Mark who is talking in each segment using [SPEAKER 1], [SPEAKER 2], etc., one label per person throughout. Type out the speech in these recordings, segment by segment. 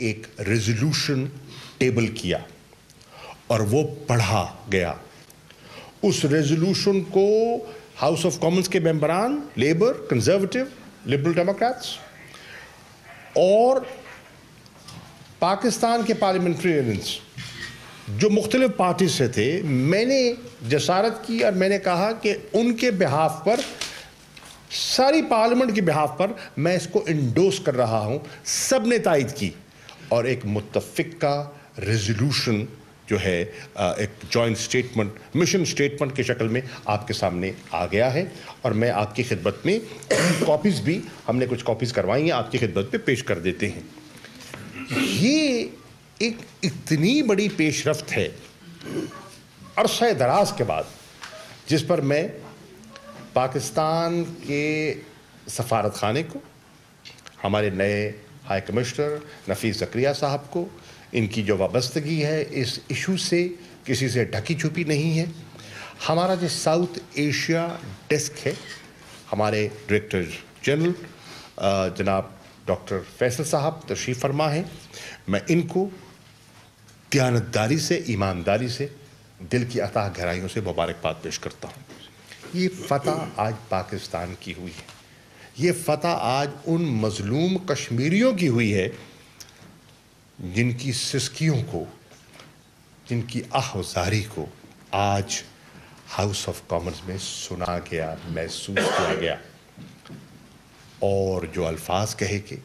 [SPEAKER 1] एक resolution table किया और वो पढ़ा गया। उस रेजोल्यूशन को हाउस ऑफ कॉमन्स के मेंबरान, लेबर, कंजर्वेटिव, लिबरल डेमोक्रेट्स और पाकिस्तान के पार्लियामेंटेरियंस जो मुख्तलिफ पार्टी से थे, मैंने जसारत की और मैंने कहा कि उनके बिहाफ पर, सारी पार्लियामेंट के बिहाफ पर मैं इसको इंडोर्स कर रहा हूं। सब ने तायद की और एक मुत्तफिका रेजोल्यूशन जो है एक जॉइंट स्टेटमेंट, मिशन स्टेटमेंट की शक्ल में आपके सामने आ गया है और मैं आपकी खिदमत में कॉपीज़ भी, हमने कुछ कॉपीज़ करवाई हैं, आपकी खिदमत में पेश कर देते हैं। ये एक इतनी बड़ी पेशरफ्त है अरसे दराज के बाद, जिस पर मैं पाकिस्तान के सफारत खाने को, हमारे नए हाई कमिश्नर नफीस ज़करिया साहब को, इनकी जो वाबस्तगी है इस इशू से किसी से ढकी छुपी नहीं है। हमारा जो साउथ एशिया डेस्क है, हमारे डायरेक्टर जनरल जनाब डॉक्टर फैसल साहब तशरीफ़ फरमा हैं। मैं इनको दियानतदारी से, ईमानदारी से, दिल की अताह गहराइयों से मुबारकबाद पेश करता हूँ। ये फ़तह आज पाकिस्तान की हुई है, ये फ़तह आज उन मज़लूम कश्मीरियों की हुई है जिनकी सिसकियों को, जिनकी आहोज़ारी को आज हाउस ऑफ कॉमन्स में सुना गया, महसूस किया गया। और जो अल्फाज कहे कि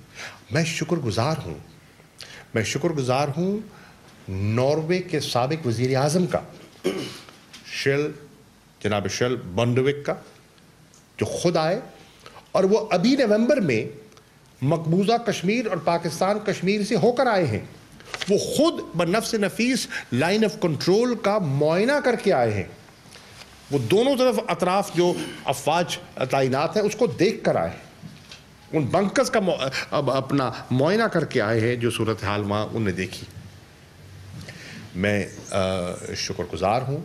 [SPEAKER 1] मैं शुक्रगुज़ार हूँ, मैं शुक्रगुज़ार हूँ नॉर्वे के साबिक वज़ीर आज़म का, जनाब शेल बंडविक का, जो खुद आए और वो अभी नवंबर में मकबूजा कश्मीर और पाकिस्तान कश्मीर से होकर आए हैं। वो खुद बनफ्स नफीस लाइन ऑफ कंट्रोल का मुआयना करके आए हैं। वो दोनों तरफ अतराफ जो अफवाज तैनात है उसको देख कर आए हैं, उन बंकर्स का अपना मुआयना करके आए हैं, जो सूरत हाल वहाँ उन्हें देखी। मैं शुक्रगुज़ार हूँ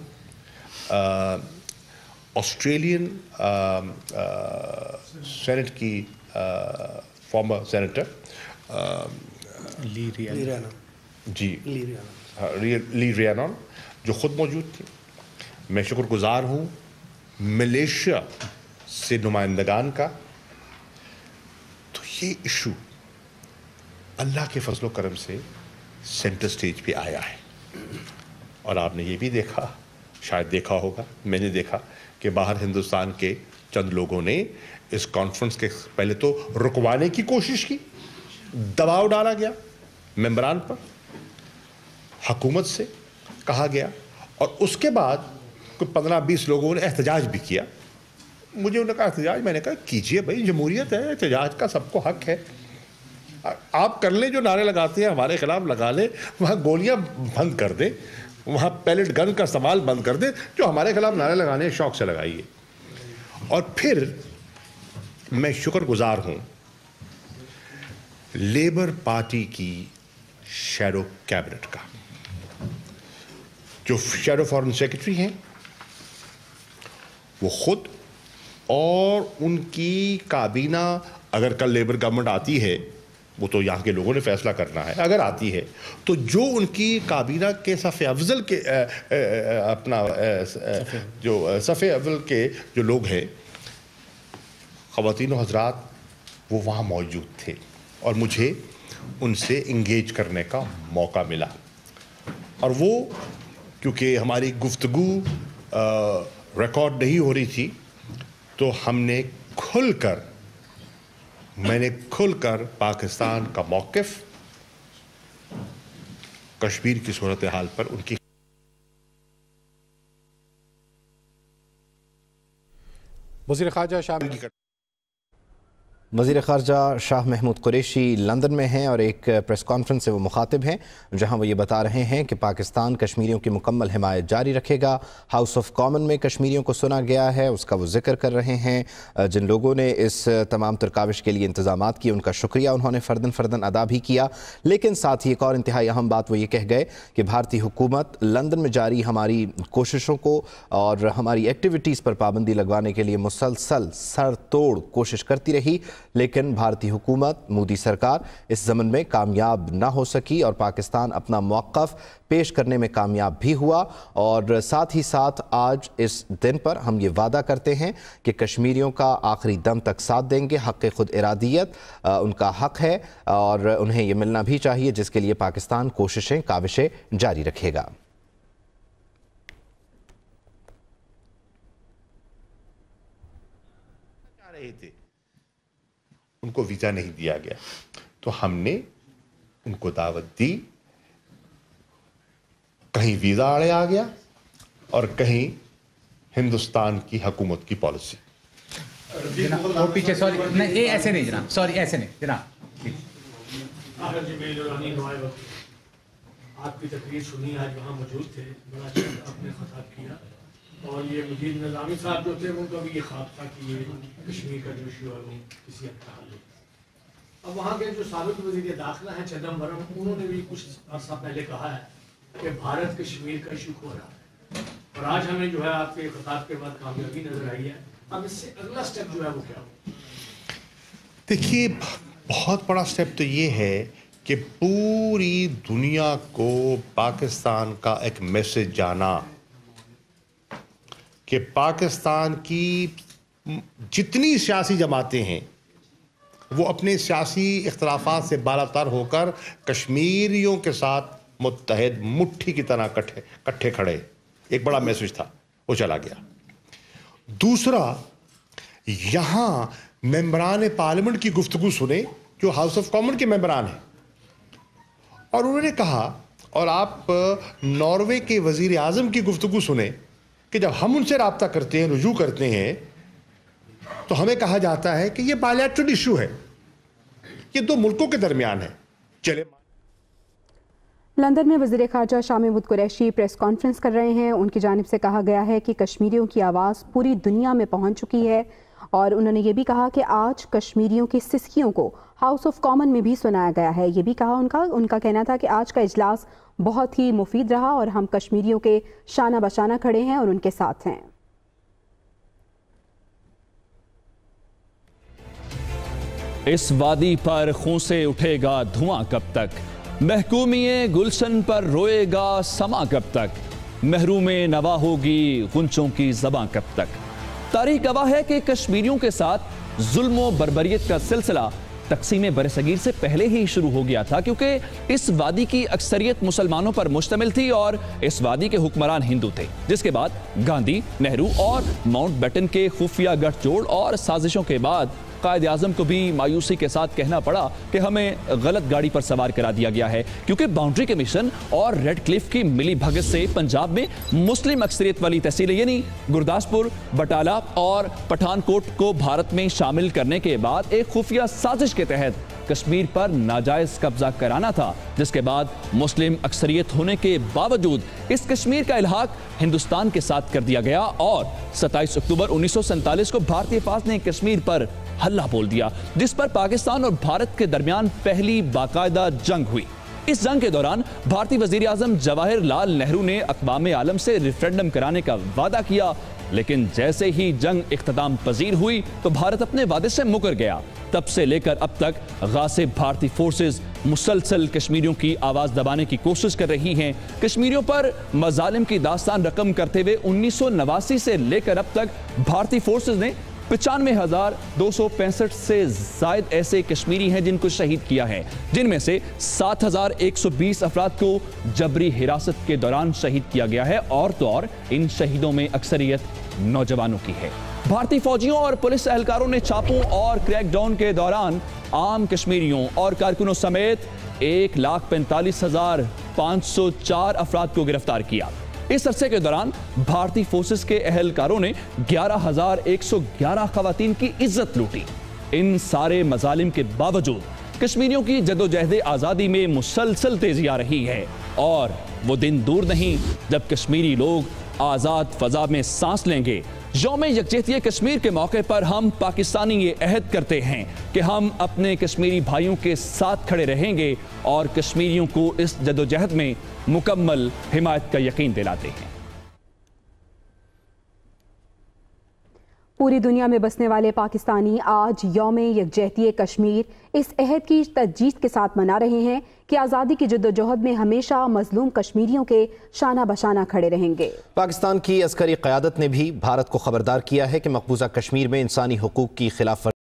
[SPEAKER 1] ऑस्ट्रेलियन सेनेट की फॉर्मर सेनेटर ली रियानॉन जो ख़ुद मौजूद थी। मैं शुक्रगुज़ार हूँ मलेशिया से नुमाइंदगान का। तो ये इशू अल्लाह के फजलो करम से सेंटर स्टेज पे आया है और आपने ये भी देखा, शायद देखा होगा, मैंने देखा कि बाहर हिंदुस्तान के चंद लोगों ने इस कॉन्फ्रेंस के पहले तो रुकवाने की कोशिश की, दबाव डाला गया मेंबरान पर, हुकूमत से कहा गया और उसके बाद कुछ 15-20 लोगों ने एहतजाज भी किया। मुझे उन्होंने कहा एहतजाज, मैंने कहा कीजिए भाई, जमहूरियत है, एहतजाज का सबको हक है, आप कर लें, जो नारे लगाते हैं हमारे खिलाफ लगा लें, वहाँ गोलियाँ बंद कर दें, वहाँ पैलेट गन का इस्तेमाल बंद कर दें, जो हमारे खिलाफ नारे लगाने शौक से लगाइए। और फिर मैं शुक्रगुज़ार हूँ लेबर पार्टी की शैडो कैबिनेट का, जो शैडो फॉरेन सेक्रेटरी हैं वो खुद और उनकी काबीना, अगर कल लेबर गवर्नमेंट आती है, वो तो यहाँ के लोगों ने फैसला करना है, अगर आती है तो जो उनकी काबीना के सफ़े अफजल के जो सफ़े अव्वल के जो लोग हैं, ख़वातीन हज़रात, वो वहाँ मौजूद थे और मुझे उनसे इंगेज करने का मौका मिला। और वो क्योंकि हमारी गुफ्तगू रिकॉर्ड नहीं हो रही थी, तो मैंने खुलकर पाकिस्तान का मौक़िफ़, कश्मीर की सूरत हाल पर उनकी
[SPEAKER 2] वज़ीर ख़ारजा शाह महमूद कुरैशी लंदन में हैं और एक प्रेस कॉन्फ्रेंस से वो मुखातिब हैं, जहां वो ये बता रहे हैं कि पाकिस्तान कश्मीरियों की मुकम्मल हिमायत जारी रखेगा। हाउस ऑफ कॉमन में कश्मीरियों को सुना गया है, उसका वो जिक्र कर रहे हैं। जिन लोगों ने इस तमाम तरकाविश के लिए इंतजामात किए, उनका शुक्रिया उन्होंने फ़र्दन अदा भी किया। लेकिन साथ ही एक और इंतहाई अहम बात वो ये कह गए कि भारतीय हुकूमत लंदन में जारी हमारी कोशिशों को और हमारी एक्टिविटीज़ पर पाबंदी लगवाने के लिए मुसलसल सर तोड़ कोशिश करती रही, लेकिन भारतीय हुकूमत, मोदी सरकार इस ज़मन में कामयाब ना हो सकी और पाकिस्तान अपना मौक़िफ़ पेश करने में कामयाब भी हुआ। और साथ ही साथ आज इस दिन पर हम ये वादा करते हैं कि कश्मीरियों का आखिरी दम तक साथ देंगे। हक़ खुद इरादियत उनका हक़ है और उन्हें ये मिलना भी चाहिए, जिसके लिए पाकिस्तान कोशिशें, काविशें जारी रखेगा।
[SPEAKER 1] थे उनको वीजा नहीं दिया गया तो हमने उनको दावत दी। कहीं वीजा आड़े आ गया और कहीं हिंदुस्तान की हुकूमत की पॉलिसी।
[SPEAKER 3] वो पीछे सॉरी नहीं, ये ऐसे नहीं जनाब, सॉरी ऐसे नहीं जनाब।
[SPEAKER 4] आपकी तकरीर सुनी, आज वहाँ मौजूद थे, बड़ा अच्छा आपने खिताब किया। और ये मजीद निज़ामी साहब जो थे उनका भी ये ख्वाब था कि ये कश्मीर का जो इशू है वो किसी हद तक हल हो। अब वहाँ के जो साबिक वज़ीर दाखिला हैं चिदम्बरम, उन्होंने भी कुछ अर्सा पहले कहा है कि भारत कश्मीर का इशू खो रहा है, और आज हमें जो है आपके खिताब के बाद कामयाबी नजर आई है। अब इससे अगला स्टेप जो है वो क्या हो?
[SPEAKER 1] देखिए, बहुत बड़ा स्टेप तो ये है कि पूरी दुनिया को पाकिस्तान का एक मैसेज जाना कि पाकिस्तान की जितनी सियासी जमातें हैं वो अपने सियासी इख्तलाफात से बालातर होकर कश्मीरियों के साथ मुत्तहद, मुट्ठी की तरह इकट्ठे खड़े। एक बड़ा मैसेज था, वो चला गया। दूसरा, यहाँ मेंबरान पार्लियामेंट की गुफ्तगू सुने जो हाउस ऑफ कॉमन के मेंबरान हैं, और उन्होंने कहा, और आप नॉर्वे के वज़ीर आज़म की गुफ्तगू सुने कि जब हम उनसे राब्ता करते हैं, रुजू करते हैं, तो हमें कहा जाता है कि ये बायलैटरल इशू है, ये दो मुल्कों के दरमियान है। चले
[SPEAKER 5] लंदन में वज़ीर ख़ारजा शाह महमूद कुरैशी प्रेस कॉन्फ्रेंस कर रहे हैं। उनकी जानिब से कहा गया है कि कश्मीरियों की आवाज़ पूरी दुनिया में पहुंच चुकी है, और उन्होंने ये भी कहा कि आज कश्मीरियों की सिसकियों को हाउस ऑफ कॉमन में भी सुनाया गया है। ये भी कहा उनका कहना था कि आज का इजलास बहुत ही मुफीद रहा और हम कश्मीरियों के शाना बशाना खड़े हैं और उनके साथ हैं।
[SPEAKER 6] इस वादी पर खून से उठेगा धुआं कब तक, महकूमिये गुलशन पर रोएगा समा कब तक, महरूमे नवा होगी गुंचों की ज़बां कब तक। तारीख गवाह है कि कश्मीरियों के साथ जुल्म व बर्बरियत का सिलसिला तक़सीम बरसगीर से पहले ही शुरू हो गया था, क्योंकि इस वादी की अक्सरियत मुसलमानों पर मुश्तमिल थी और इस वादी के हुक्मरान हिंदू थे। जिसके बाद गांधी, नेहरू और माउंटबेटन के खुफिया गठजोड़ और साजिशों के बाद कायद आज़म को भी मायूसी के साथ कहना पड़ा कि हमें गलत गाड़ी पर सवार करा दिया गया है, क्योंकि बाउंड्री कमीशन और रेड क्लिफ की मिली भगत से पंजाब में मुस्लिम अक्सरियत वाली तहसीलें यानी गुरदासपुर, बटाला और पठानकोट को भारत में शामिल करने के बाद एक खुफिया साजिश के तहत कश्मीर पर नाजायज कब्जा कराना था, जिसके बाद मुस्लिम अक्सरियत होने के बावजूद इस कश्मीर का इल्हाक हिंदुस्तान के साथ कर दिया गया और 27 अक्टूबर 1947 को भारतीय फौज ने कश्मीर पर हल्ला बोल दिया, जिस पर पाकिस्तान और भारत के दरमियान पहली बाकायदा जंग हुई। इस जंग के दौरान भारतीय वजीर आजम जवाहरलाल नेहरू ने अक़वाम आलम से रेफरेंडम कराने का वादा किया, लेकिन जैसे ही जंग इख्तिताम पजीर हुई तो भारत अपने वादे से मुकर गया। तब से लेकर अब तक गासिब भारतीय फोर्सेस मुसलसल कश्मीरियों की आवाज दबाने की कोशिश कर रही हैं। कश्मीरियों पर मजालिम की दास्तान रकम करते हुए 1989 से लेकर अब तक भारतीय फोर्सेस ने 95,265 से जायद ऐसे कश्मीरी हैं जिनको शहीद किया है, जिनमें से 7,120 अफराद को जबरी हिरासत के दौरान शहीद किया गया है, और तो और इन शहीदों में अक्सरियत नौजवानों की है। भारतीय फौजियों और पुलिस एहलकारों ने छापों और क्रैकडाउन के दौरान आम कश्मीरियों और कारकुनों समेत 1,45,504 अफराद को गिरफ्तार किया। इस अरसे के दौरान भारतीय फोर्सेस के एहलकारों ने 11,111 खवातीन की इज्जत लूटी। इन सारे मजालिम के बावजूद कश्मीरियों की जदोजहद आज़ादी में मुसलसल तेजी आ रही है, और वो दिन दूर नहीं जब कश्मीरी लोग आज़ाद फजा में सांस लेंगे। यौम यकजहती कश्मीर के मौके पर हम पाकिस्तानी ये अहद करते हैं कि हम अपने कश्मीरी भाइयों के साथ खड़े रहेंगे और कश्मीरियों को इस जदोजहद में मुकम्मल हिमायत का यकीन दिलाते हैं।
[SPEAKER 5] पूरी दुनिया में बसने वाले पाकिस्तानी आज यौम यकजहती कश्मीर इस अहद की तजदीद के साथ मना रहे हैं कि आज़ादी की जद्दोजहद में हमेशा मजलूम कश्मीरियों के शाना बशाना खड़े रहेंगे।
[SPEAKER 2] पाकिस्तान की अस्करी क़यादत ने भी भारत को खबरदार किया है कि मकबूजा कश्मीर में इंसानी हुकूक की खिलाफ